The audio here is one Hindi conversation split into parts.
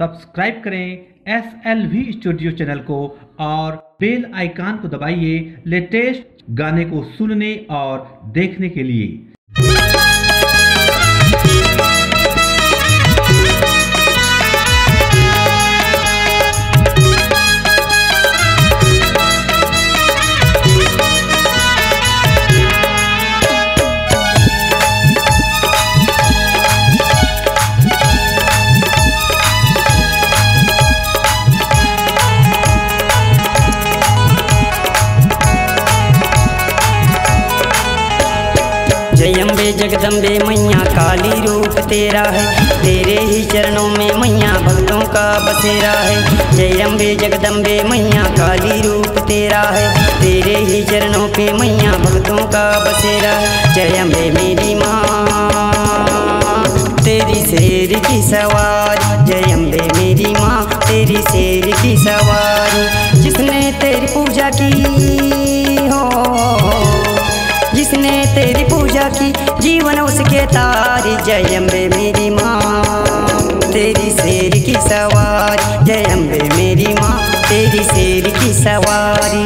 सब्सक्राइब करें SLV स्टूडियो चैनल को और बेल आइकन को दबाइए लेटेस्ट गाने को सुनने और देखने के लिए। जय अम्बे जगदम्बे मैया काली रूप तेरा है, तेरे ही चरणों में मैया भक्तों का बसेरा है। जय अम्बे जगदम्बे मैया काली रूप तेरा है, तेरे ही चरणों पे मैया भक्तों का बसेरा है। जय अम्बे मेरी माँ तेरी शेर की सवारी, जय अम्बे मेरी माँ तेरी शेर की सवारी। जिसने तेरी पूजा की हो, जिसने तेरी पूजा की जीवन उसके तारी। जय अम्बे मेरी माँ तेरी शेर की सवारी, जय अम्बे मेरी माँ तेरी शेर की सवारी।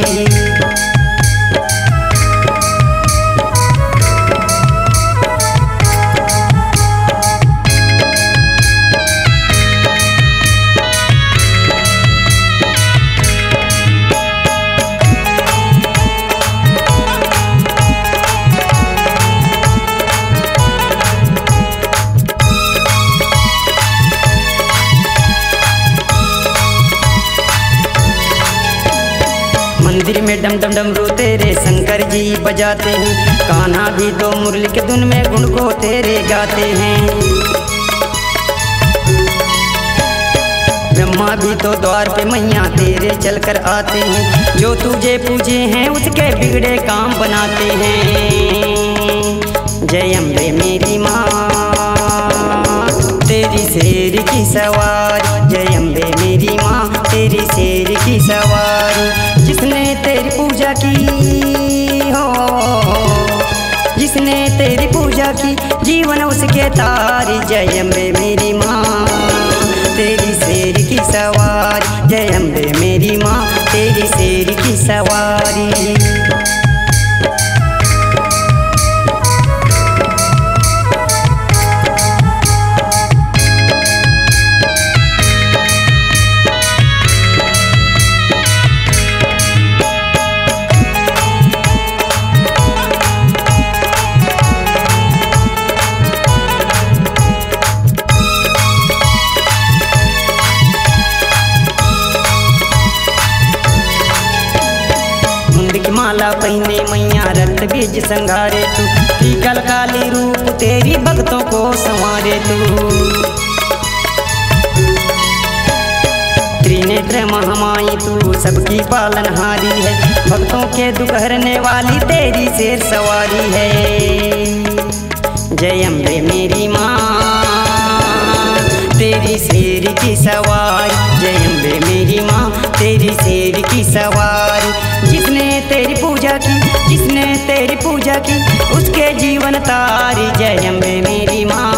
मंदिर में डम डम डमरू तेरे शंकर जी बजाते हैं, कान्हा भी तो मुरली के धुन में गुण को तेरे गाते हैं। ब्रह्मा भी तो द्वार पे मैया तेरे चलकर आते हैं, जो तुझे पूजे हैं उसके बिगड़े काम बनाते हैं। जय अम्बे मेरी माँ तेरी शेर की सवारी, जय अम्बे मेरी माँ तेरी शेर की सवारी। जिसने तेरी पूजा की हो, जिसने तेरी पूजा की जीवन उसके तारी। जय अम्बे मेरी माँ तेरी शेर की सवारी, जय अम्बे मेरी माँ तेरी शेर की सवारी। माला पहने मैया रक्त बीज संघारे तू, टीकल काली रूप तेरी भक्तों को संवारे तू। त्रिनेत्र महामाई तू सबकी पालनहारी है, भक्तों के दुख हरने वाली तेरी शेर सवारी है। जय अम्बे मेरी माँ तेरी शेर की सवारी, जय अम्बे मेरी माँ तेरी शेर की सवारी। जिसने तेरी पूजा की, जिसने तेरी पूजा की उसके जीवन तारी। जय अम्बे मेरी माँ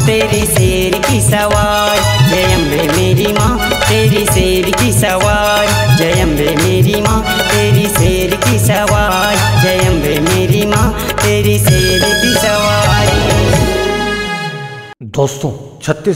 तेरी शेर की सवारी, जय अम्बे मेरी माँ तेरी शेर की सवारी। जय अम्बे मेरी माँ तेरी शेर की सवारी, जय अम्बे मेरी माँ तेरी शेर की सवारी। दोस्तों 36